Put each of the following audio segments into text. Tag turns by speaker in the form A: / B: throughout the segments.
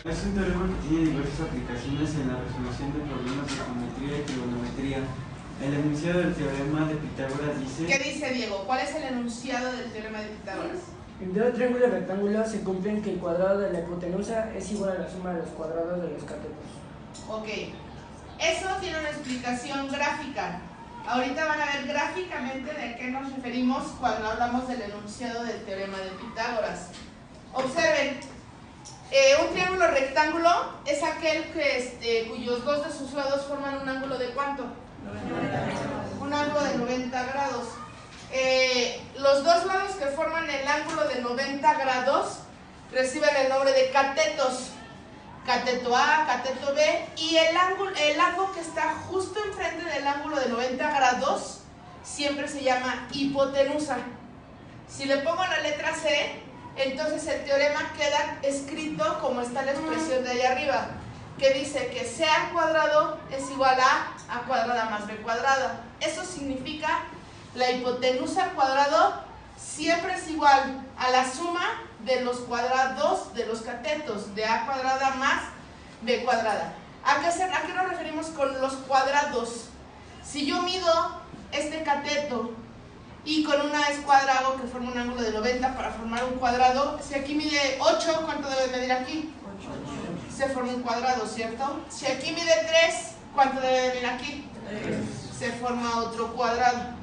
A: Es un teorema que tiene diversas aplicaciones en la resolución de problemas de geometría y trigonometría. El enunciado del teorema de Pitágoras dice...
B: ¿Qué dice Diego? ¿Cuál es el enunciado del teorema de Pitágoras?
C: En un triángulo rectangular se cumple que el cuadrado de la hipotenusa es igual a la suma de los cuadrados de los catetos.
B: Ok. Eso tiene una explicación gráfica. Ahorita van a ver gráficamente de qué nos referimos cuando hablamos del enunciado del teorema de Pitágoras. Observen, un triángulo rectángulo es aquel que, cuyos dos de sus lados forman un ángulo de ¿cuánto? 90. Un ángulo de 90 grados. Los dos lados que forman el ángulo de 90 grados reciben el nombre de catetos. Cateto A, cateto B, y el lado que está justo enfrente del ángulo de 90 grados siempre se llama hipotenusa. Si le pongo la letra C, entonces el teorema queda escrito como está la expresión de ahí arriba, que dice que C al cuadrado es igual a cuadrada más B cuadrada. Eso significa la hipotenusa al cuadrado siempre es igual a la suma de los cuadrados de los catetos, de A cuadrada más B cuadrada. ¿A qué nos referimos con los cuadrados? Si yo mido este cateto y con una escuadra hago que forme un ángulo de 90 para formar un cuadrado, si aquí mide 8, ¿cuánto debe medir aquí? 8. Se forma un cuadrado, ¿cierto? Si aquí mide 3, ¿cuánto debe medir aquí? 3. Se forma otro cuadrado.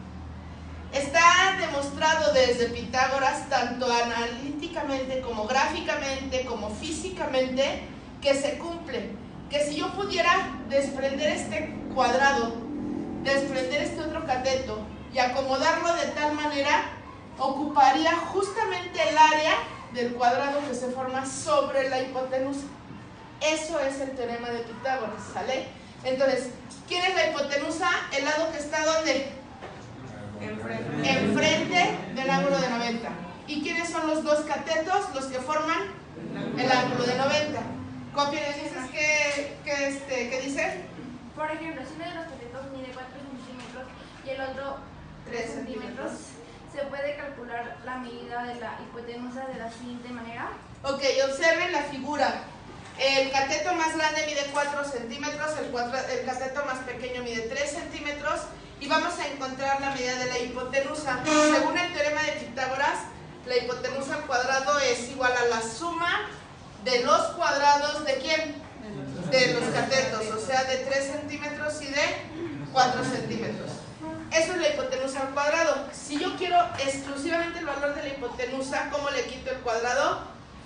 B: Está demostrado desde Pitágoras, tanto analíticamente como gráficamente, como físicamente, que se cumple. Que si yo pudiera desprender este cuadrado, desprender este otro cateto y acomodarlo de tal manera, ocuparía justamente el área del cuadrado que se forma sobre la hipotenusa. Eso es el teorema de Pitágoras, ¿sale? Entonces, ¿quién es la hipotenusa? El lado que está ¿dónde? Enfrente del ángulo de 90. ¿Y quiénes son los dos catetos? Los que forman el ángulo de 90. Copia y dices ¿qué dice?
D: Por ejemplo, si uno de los catetos mide 4 centímetros y el otro 3 centímetros, ¿se puede calcular la medida de la hipotenusa de la siguiente manera?
B: Ok, observen la figura. El cateto más grande mide 4 centímetros, el cateto más pequeño mide 3 centímetros y vamos a encontrar la medida de la hipotenusa. Según el teorema de Pitágoras, la hipotenusa al cuadrado es igual a la suma de los cuadrados ¿de quién? De los catetos, o sea, de 3 centímetros y de 4 centímetros. Eso es la hipotenusa al cuadrado. Si yo quiero exclusivamente el valor de la hipotenusa, ¿cómo le quito el cuadrado?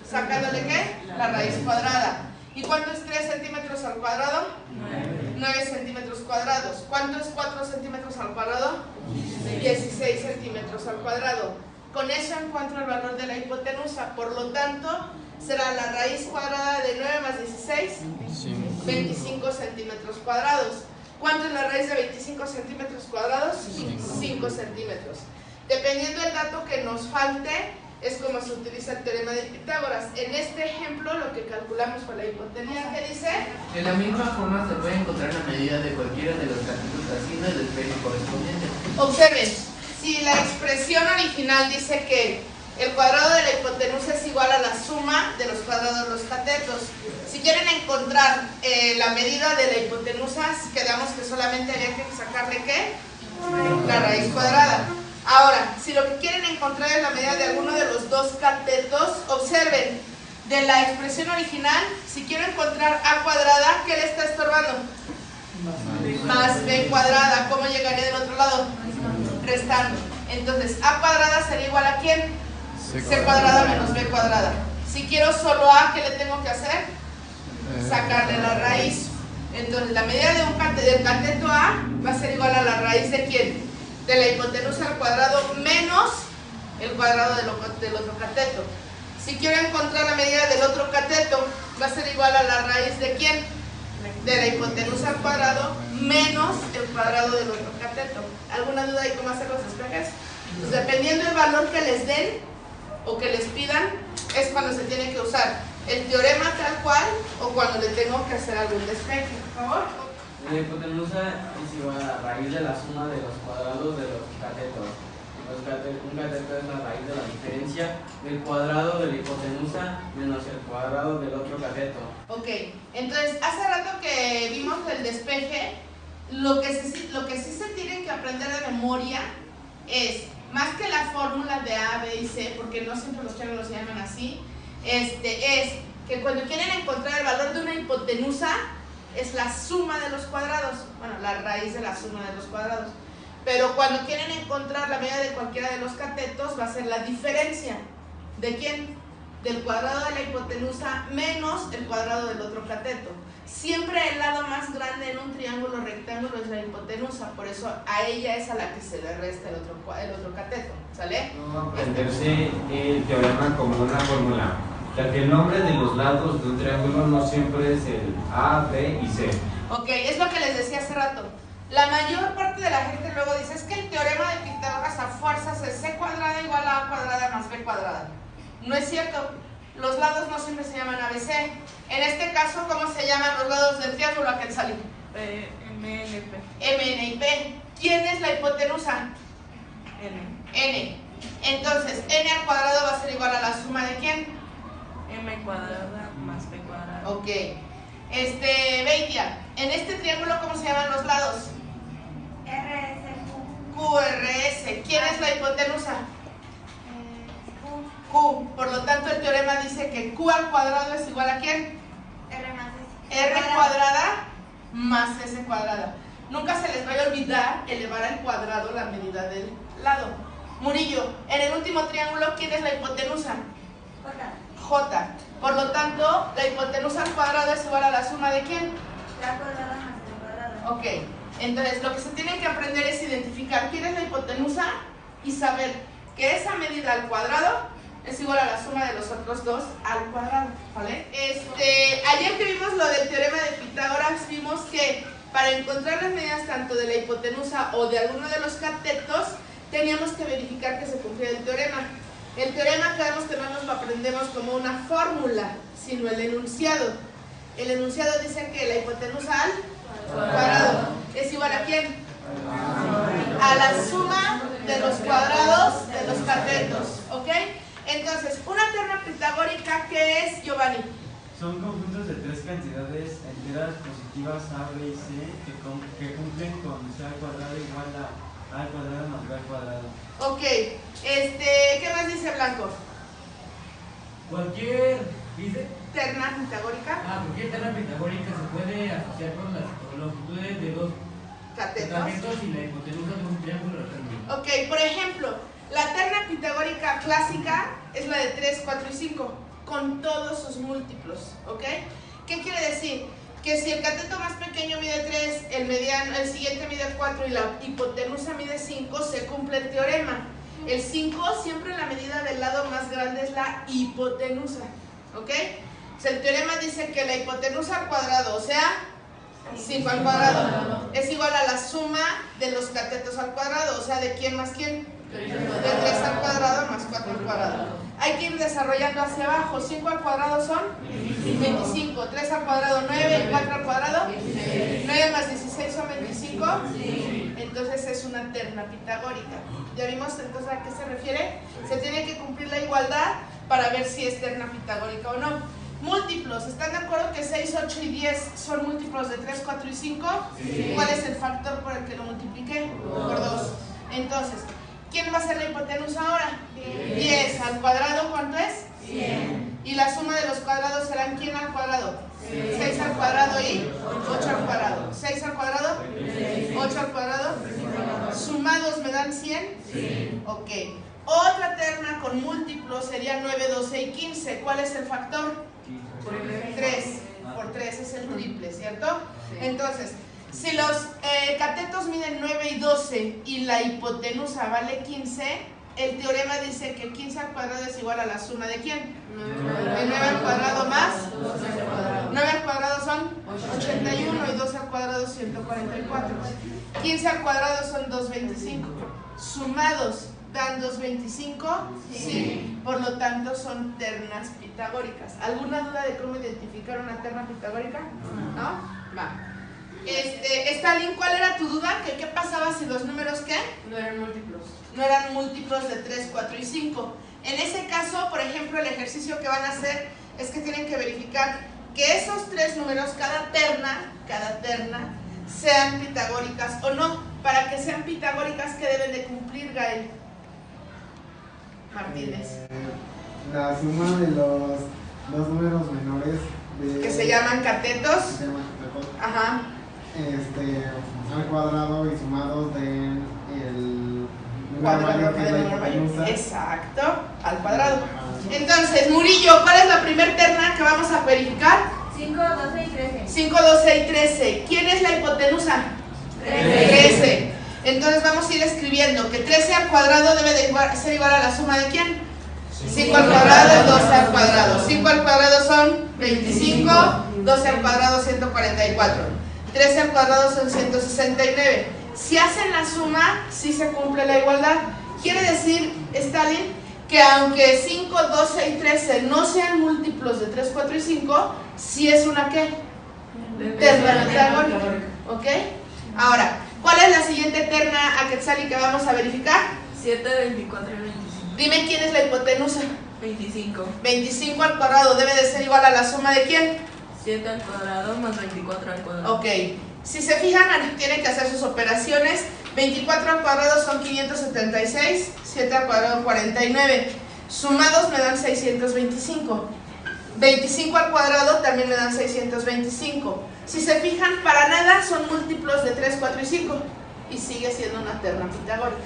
B: Sacándole ¿qué? La raíz cuadrada. ¿Y cuánto es 3 centímetros al cuadrado? 9 centímetros cuadrados. ¿Cuánto es 4 centímetros al cuadrado? 16 centímetros al cuadrado. Con eso encuentro el valor de la hipotenusa. Por lo tanto, será la raíz cuadrada de 9 más 16, 25 centímetros cuadrados. ¿Cuánto es la raíz de 25 centímetros cuadrados? 5 centímetros. Dependiendo del dato que nos falte, es como se utiliza el teorema de Pitágoras. En este ejemplo, lo que calculamos fue la hipotenusa. ¿Qué dice?
E: De la misma forma se puede encontrar la medida de cualquiera de los catetos haciendo el despegue correspondiente.
B: Observen, si la expresión original dice que el cuadrado de la hipotenusa es igual a la suma de los cuadrados de los catetos. Si quieren encontrar la medida de la hipotenusa, quedamos que solamente había que sacarle ¿qué? La raíz cuadrada. Ahora, si lo que quieren encontrar es la medida de alguno de los dos catetos, observen, de la expresión original, si quiero encontrar a cuadrada, ¿qué le está estorbando? Más b cuadrada. ¿Cómo llegaría del otro lado? Restando. Entonces, a cuadrada sería igual a ¿quién? C cuadrada menos b cuadrada. Si quiero solo a, ¿qué le tengo que hacer? Sacarle la raíz. Entonces, la medida del cateto A va a ser igual a la raíz de ¿quién? De la hipotenusa al cuadrado menos el cuadrado del otro cateto. Si quiero encontrar la medida del otro cateto, va a ser igual a la raíz de ¿quién? De la hipotenusa al cuadrado menos el cuadrado del otro cateto. ¿Alguna duda de cómo hacer los despejes? Pues dependiendo del valor que les den o que les pidan, es cuando se tiene que usar el teorema tal cual o cuando le tengo que hacer algún despeje. Por favor.
A: La hipotenusa es igual a la raíz de la suma de los cuadrados de los catetos.
F: Un cateto es la raíz de la diferencia del cuadrado de la hipotenusa menos el cuadrado del otro cateto.
B: Ok, entonces hace rato que vimos el despeje, lo que sí se tienen que aprender de memoria es, más que la fórmula de A, B y C, porque no siempre los triángulos se llaman así, es que cuando quieren encontrar el valor de una hipotenusa, es la suma de los cuadrados, bueno, la raíz de la suma de los cuadrados. Pero cuando quieren encontrar la medida de cualquiera de los catetos, va a ser la diferencia. ¿De quién? Del cuadrado de la hipotenusa menos el cuadrado del otro cateto. Siempre el lado más grande en un triángulo rectángulo es la hipotenusa, por eso a ella es a la que se le resta el otro cateto, ¿sale?
G: No aprenderse el teorema como una fórmula, ya que el nombre de los lados de un triángulo no siempre es el A, B y C.
B: Ok, es lo que les decía hace rato. La mayor parte de la gente luego dice, es que el teorema de Pitágoras a fuerzas es C cuadrada igual a A cuadrada más B cuadrada. No es cierto, los lados no siempre se llaman ABC. En este caso, ¿cómo se llaman los lados del triángulo aquel salí?
H: M, N, P.
B: M, N y P. ¿Quién es la hipotenusa? N. Entonces, N al cuadrado va a ser igual a la suma de ¿quién?
H: M cuadrada más P cuadrada.
B: Ok. Beitia, en este triángulo, ¿cómo se llaman los lados?
D: RSQ.
B: QRS. ¿Quién es la hipotenusa? Q. Por lo tanto, el teorema dice que Q al cuadrado es igual a ¿quién?
D: R más S.
B: R cuadrada más S cuadrada. Nunca se les vaya a olvidar elevar al cuadrado la medida del lado. Murillo, en el último triángulo, ¿quién es la hipotenusa? J. Por lo tanto, la hipotenusa al cuadrado es igual a la suma de ¿quién?
D: La cuadrada más el cuadrado.
B: Ok. Entonces, lo que se tiene que aprender es identificar quién es la hipotenusa y saber que esa medida al cuadrado es igual a la suma de los otros dos al cuadrado, ¿vale? Ayer que vimos lo del teorema de Pitágoras, vimos que para encontrar las medidas tanto de la hipotenusa o de alguno de los catetos, teníamos que verificar que se cumplía el teorema. El teorema creemos que no nos lo aprendemos como una fórmula, sino el enunciado. El enunciado dice que la hipotenusa al cuadrado es igual a ¿quién? A la suma de los cuadrados de los catetos, ¿ok? Entonces, una terna pitagórica, ¿qué es, Giovanni?
A: Son conjuntos de tres cantidades enteras positivas A, B y C que cumplen con C al cuadrado igual a al cuadrado más B al cuadrado.
B: Ok, ¿qué más dice Blanco?
I: Cualquier, dice,
B: Terna pitagórica,
I: cualquier terna pitagórica se puede asociar con las longitudes de dos catetos y la hipotenusa de un triángulo rectángulo.
B: Ok, por ejemplo, la terna pitagórica clásica es la de 3, 4 y 5, con todos sus múltiplos, ¿ok? ¿Qué quiere decir? Que si el cateto más pequeño mide 3, el siguiente mide 4 y la hipotenusa mide 5, se cumple el teorema. El 5 siempre la medida del lado más grande es la hipotenusa, ¿ok? O sea, el teorema dice que la hipotenusa al cuadrado, o sea, 5 al cuadrado, es igual a la suma de los catetos al cuadrado, o sea, ¿de quién más quién? De 3 al cuadrado más 4 al cuadrado. Hay que ir desarrollando hacia abajo. 5 al cuadrado son 25, 3 al cuadrado 9 y 4 al cuadrado 9 más 16 son 25. Entonces es una terna pitagórica. ¿Ya vimos entonces a qué se refiere? Se tiene que cumplir la igualdad para ver si es terna pitagórica o no. Múltiplos, ¿están de acuerdo que 6, 8 y 10 son múltiplos de 3, 4 y 5? ¿Cuál es el factor por el que lo multipliqué? Por 2. Entonces, ¿quién va a ser la hipotenusa ahora? 10 al cuadrado, ¿cuánto es? 100. Y la suma de los cuadrados serán ¿quién al cuadrado? 6 al cuadrado y 8 al cuadrado. 6 al cuadrado, 8 al cuadrado. Sumados me dan 100. Ok. Otra terna con múltiplos sería 9, 12 y 15. ¿Cuál es el factor? 3. Por 3 es el triple, ¿cierto? Entonces, si los catetos miden 9 y 12 y la hipotenusa vale 15, el teorema dice que 15 al cuadrado es igual a la suma de ¿quién? De 9 al cuadrado más 9 al cuadrado son 81 y 12 al cuadrado 144. 15 al cuadrado son 225. Sumados dan 225. Sí. Por lo tanto son ternas pitagóricas. ¿Alguna duda de cómo identificar una terna pitagórica? ¿No? Va. Stalin, ¿cuál era tu duda? ¿Qué pasaba si los números qué?
C: No eran múltiplos.
B: No eran múltiplos de 3, 4 y 5. En ese caso, por ejemplo, el ejercicio que van a hacer es que tienen que verificar que esos 3 números, cada terna, sean pitagóricas o no. Para que sean pitagóricas, ¿qué deben de cumplir, Gael Martínez?
J: La suma de los dos números menores
B: que se llaman catetos. Ajá.
J: Al cuadrado y sumados del número mayor que es la hipotenusa.
B: Exacto, al cuadrado. Entonces, Murillo, ¿cuál es la primer terna que vamos a verificar?
D: 5, 12 y 13.
B: 5, 12 y 13. ¿Quién es la hipotenusa? 13. Entonces vamos a ir escribiendo que 13 al cuadrado debe de ser igual a la suma de ¿quién? 5 al cuadrado y 12 al cuadrado. 5 al cuadrado son 25, 12 al cuadrado 144. 13 al cuadrado son 169. Si hacen la suma, sí se cumple la igualdad. Quiere decir, Stalin, que aunque 5, 12 y 13 no sean múltiplos de 3, 4 y 5, sí es una ¿qué? Terna pitagórica. ¿Ok? Ahora, ¿cuál es la siguiente terna a Quetzali que vamos a verificar?
H: 7, 24 y 25.
B: Dime quién es la hipotenusa.
H: 25.
B: 25 al cuadrado debe de ser igual a la suma de ¿quién?
H: 7 al cuadrado más 24 al cuadrado.
B: Ok. Si se fijan, tienen que hacer sus operaciones. 24 al cuadrado son 576, 7 al cuadrado 49. Sumados me dan 625. 25 al cuadrado también me dan 625. Si se fijan, para nada son múltiplos de 3, 4 y 5. Y sigue siendo una terna pitagórica.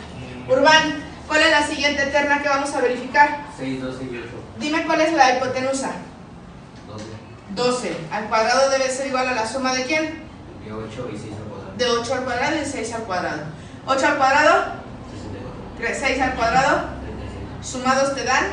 B: Urbán, ¿cuál es la siguiente terna que vamos a verificar?
F: 6, 12 y 8.
B: Dime cuál es la hipotenusa.
F: 12.
B: 12. Al cuadrado debe ser igual a la suma de ¿quién?
F: De 8 y 6 al cuadrado.
B: De 8 al cuadrado y 6 al cuadrado. 8 al cuadrado,
F: 64.
B: 6 al cuadrado,
F: 36.
B: sumados te dan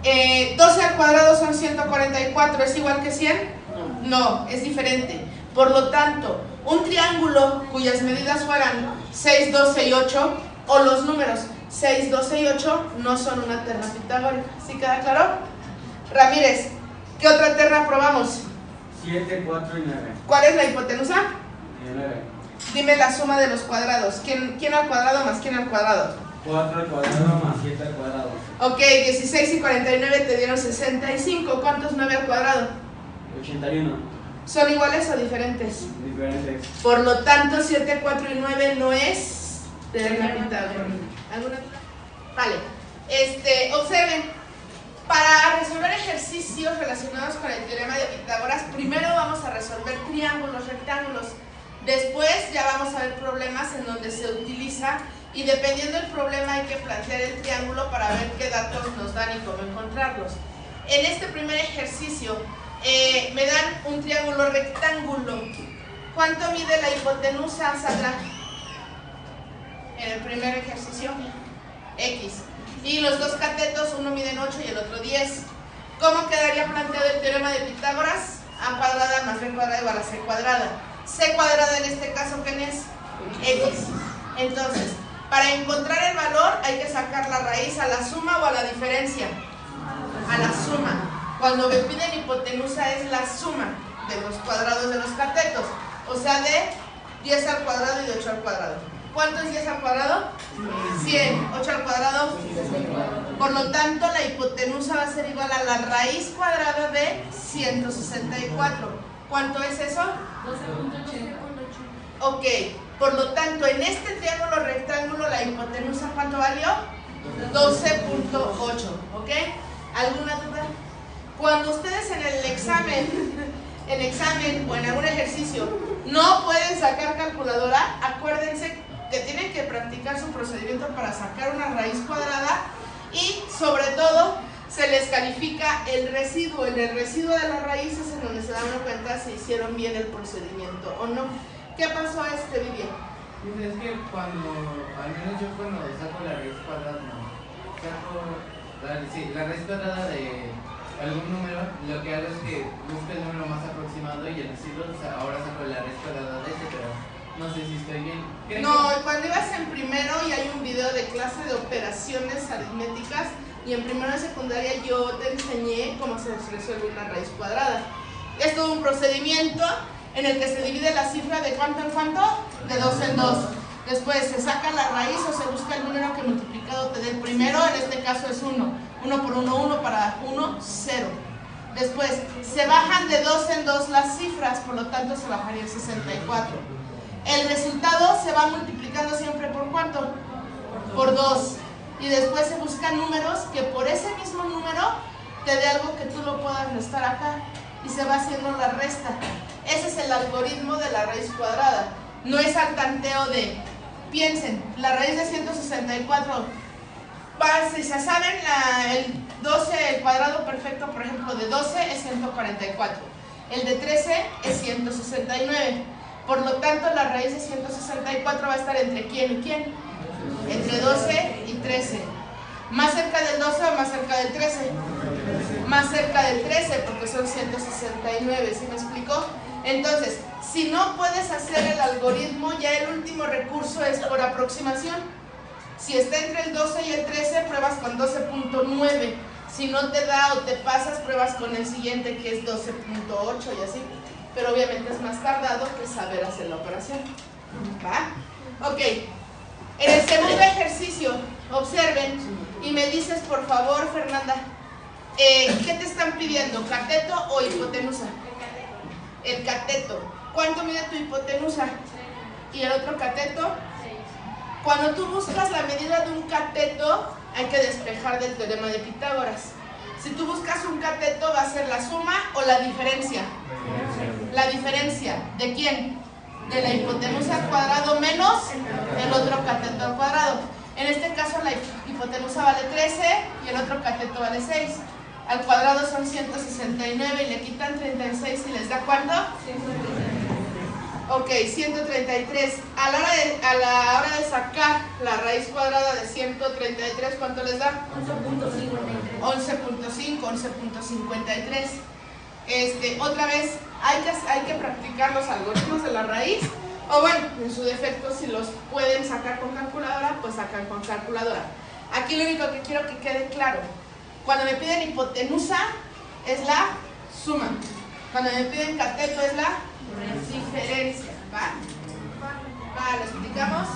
F: 100.
B: 12 al cuadrado son 144, ¿es igual que 100? No, es diferente. Por lo tanto, un triángulo cuyas medidas fueran 6, 12 y 8, o los números 6, 12 y 8, no son una terna pitagórica. ¿Sí queda claro? Ramírez, ¿qué otra terna probamos?
A: 7, 4 y 9.
B: ¿Cuál es la hipotenusa?
A: 9.
B: Dime la suma de los cuadrados. ¿Quién al cuadrado más quién al cuadrado?
A: 4 al cuadrado más 7 al cuadrado.
B: Ok, 16 y 49 te dieron 65. ¿Cuántos 9 al cuadrado?
A: 81.
B: ¿Son iguales o diferentes?
A: Diferentes.
B: Por lo tanto, 7, 4 y 9 no es terna pitagórica. ¿Alguna duda? Vale. Observen. Para resolver ejercicios relacionados con el teorema de Pitágoras, primero vamos a resolver triángulos, rectángulos. Después ya vamos a ver problemas en donde se utiliza, y dependiendo del problema hay que plantear el triángulo para ver qué datos nos dan y cómo encontrarlos. En este primer ejercicio me dan un triángulo rectángulo. ¿Cuánto mide la hipotenusa, Sandra? En el primer ejercicio, X. Y los dos catetos, uno miden 8 y el otro 10. ¿Cómo quedaría planteado el teorema de Pitágoras? A cuadrada más B cuadrada igual a C cuadrada. C cuadrada en este caso, ¿quién es? X. Entonces, para encontrar el valor hay que sacar la raíz a la suma o a la diferencia. A la suma. Cuando me piden hipotenusa es la suma de los cuadrados de los catetos. O sea, de 10 al cuadrado y de 8 al cuadrado. ¿Cuánto es 10 al cuadrado? 100. 8 al cuadrado. Por lo tanto, la hipotenusa va a ser igual a la raíz cuadrada de 164. ¿Cuánto es eso? 12.8. Ok. Por lo tanto, en este triángulo rectángulo, la hipotenusa, ¿cuánto valió? 12.8. ¿Ok? ¿Alguna duda? Cuando ustedes en el examen o en algún ejercicio no pueden sacar calculadora, acuérdense que tienen que practicar su procedimiento para sacar una raíz cuadrada, y sobre todo se les califica el residuo. En el residuo de las raíces en donde se dan cuenta si hicieron bien el procedimiento o no. ¿Qué pasó Vivian?
E: Es que al menos yo cuando saco la raíz cuadrada, la raíz cuadrada de algún número, lo que hago es que busco el número más aproximado y el residuo, ahora saco la raíz cuadrada de ese, pero no sé si estoy bien.
B: No, cuando ibas en primero y hay un video de clase de operaciones aritméticas, y en primero de secundaria yo te enseñé cómo se resuelve una raíz cuadrada. Es todo un procedimiento en el que se divide la cifra de ¿cuánto en cuánto? De 2 en 2. Después se saca la raíz o se busca el número que multiplicado te dé el primero, en este caso es 1. 1 por 1, 1 para 1, 0. Después se bajan de 2 en 2 las cifras, por lo tanto se bajaría el 64. El resultado se va multiplicando siempre por ¿cuánto? Por 2. Y después se buscan números que por ese mismo número te dé algo que tú lo puedas restar acá. Y se va haciendo la resta. Ese es el algoritmo de la raíz cuadrada. No es al tanteo de, piensen, la raíz de 164, si se saben, el 12, el cuadrado perfecto, por ejemplo, de 12 es 144. El de 13 es 169. Por lo tanto, la raíz de 164 va a estar entre ¿quién y quién? Entre 12 y 13. ¿Más cerca del 12 o más cerca del 13? Más cerca del 13, porque son 169, ¿sí me explico? Entonces, si no puedes hacer el algoritmo, ya el último recurso es por aproximación. Si está entre el 12 y el 13, pruebas con 12.9. Si no te da o te pasas, pruebas con el siguiente, que es 12.8 y así. Pero obviamente es más tardado que saber hacer la operación. ¿Va? Ok. En el segundo ejercicio, observen y me dices, por favor, Fernanda, ¿qué te están pidiendo? ¿Cateto o hipotenusa? El cateto. ¿Cuánto mide tu hipotenusa? ¿Y el otro cateto? 6. Cuando tú buscas la medida de un cateto, hay que despejar del teorema de Pitágoras. Si tú buscas un cateto, ¿va a ser la suma o la diferencia? La diferencia. ¿De quién? De la hipotenusa al cuadrado menos el otro cateto al cuadrado. En este caso la hipotenusa vale 13 y el otro cateto vale 6. Al cuadrado son 169 y le quitan 36 y les da ¿cuánto? 133. Ok, 133. A la hora de sacar la raíz cuadrada de 133, ¿cuánto les da? 11.5, 11.53. Otra vez, hay que practicar los algoritmos de la raíz. O bueno, en su defecto, si los pueden sacar con calculadora, pues sacan con calculadora. Aquí lo único que quiero que quede claro: cuando me piden hipotenusa, es la suma. Cuando me piden cateto, es la diferencia. ¿Va? Va, ¿lo explicamos?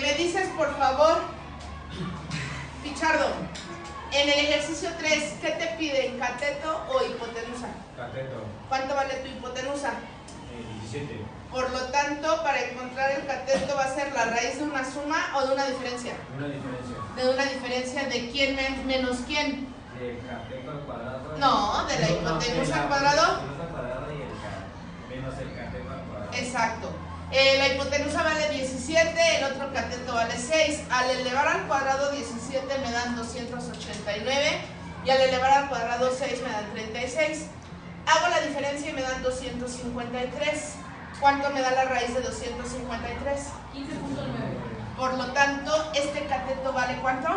B: Me dices, por favor, Pichardo, en el ejercicio 3, ¿qué te piden? ¿Cateto o hipotenusa?
G: Cateto.
B: ¿Cuánto vale tu hipotenusa?
G: 17.
B: Por lo tanto, para encontrar el cateto va a ser la raíz de una suma o de una diferencia.
G: Una diferencia.
B: De una diferencia de quién menos quién.
G: Del cateto al cuadrado.
B: No, de la hipotenusa al cuadrado.
G: Y menos el cateto al cuadrado.
B: Exacto. La hipotenusa vale 17, el otro cateto vale 6. Al elevar al cuadrado 17 me dan 289 y al elevar al cuadrado 6 me dan 36. Hago la diferencia y me dan 253. ¿Cuánto me da la raíz de 253? 15.9. Por lo tanto, este cateto vale ¿cuánto?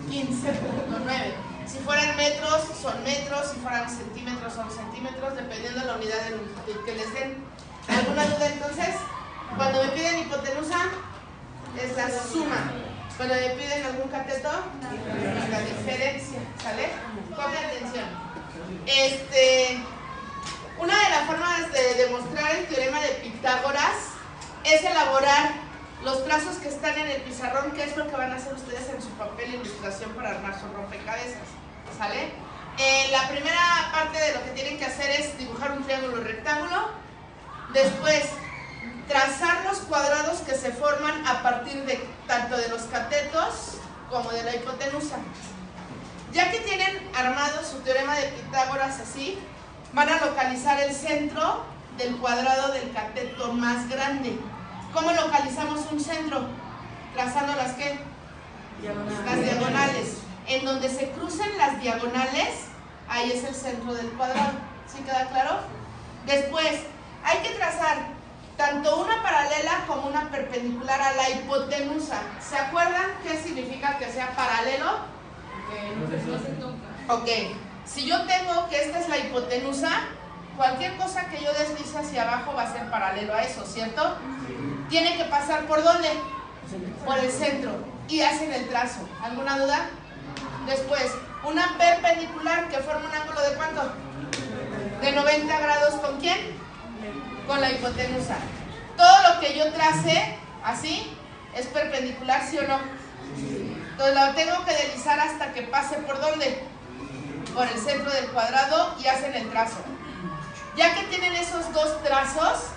B: 15.9. Si fueran metros, son metros. Si fueran centímetros, son centímetros, dependiendo de la unidad de longitud que les den. ¿Alguna duda entonces? Cuando me piden hipotenusa, es la suma. Cuando me piden algún cateto, la diferencia. ¿Sale? Ponme atención. Una de las formas de demostrar el teorema de Pitágoras es elaborar los trazos que están en el pizarrón, que es lo que van a hacer ustedes en su papel de ilustración para armar su rompecabezas. ¿Sale? La primera parte de lo que tienen que hacer es dibujar un triángulo rectángulo. Después, trazar los cuadrados que se forman a partir de tanto de los catetos como de la hipotenusa. Ya que tienen armado su teorema de Pitágoras así, van a localizar el centro del cuadrado del cateto más grande. ¿Cómo localizamos un centro? Trazando las ¿qué? Las diagonales. En donde se crucen las diagonales, ahí es el centro del cuadrado. ¿Sí queda claro? Después, hay que trazar tanto una paralela como una perpendicular a la hipotenusa. ¿Se acuerdan qué significa que sea paralelo? Ok. Si yo tengo que esta es la hipotenusa, cualquier cosa que yo deslice hacia abajo va a ser paralelo a eso, ¿cierto? Tiene que pasar ¿por dónde? Por el centro. Y hacen el trazo. ¿Alguna duda? Después, una perpendicular que forma un ángulo ¿de cuánto? De 90 grados. ¿Con quién? con la hipotenusa. Todo lo que yo trace así es perpendicular, ¿sí o no? Entonces la tengo que deslizar hasta que pase ¿por dónde? Por el centro del cuadrado y hacen el trazo. Ya que tienen esos dos trazos,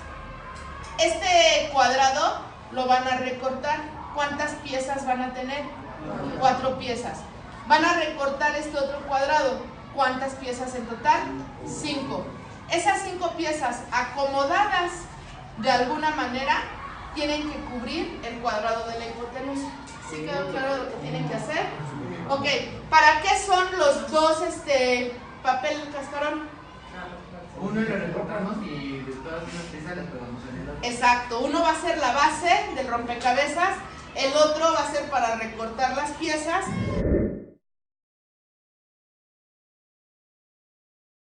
B: este cuadrado lo van a recortar. ¿Cuántas piezas van a tener? 4 piezas. Van a recortar este otro cuadrado. ¿Cuántas piezas en total? 5. Esas 5 piezas acomodadas de alguna manera tienen que cubrir el cuadrado de la hipotenusa. ¿Sí quedó claro lo que tienen que hacer? Ok, ¿para qué son los dos papel cascarón?
E: Uno lo recortamos y de todas esas piezas las pegamos en el otro.
B: Exacto, uno va a ser la base del rompecabezas, el otro va a ser para recortar las piezas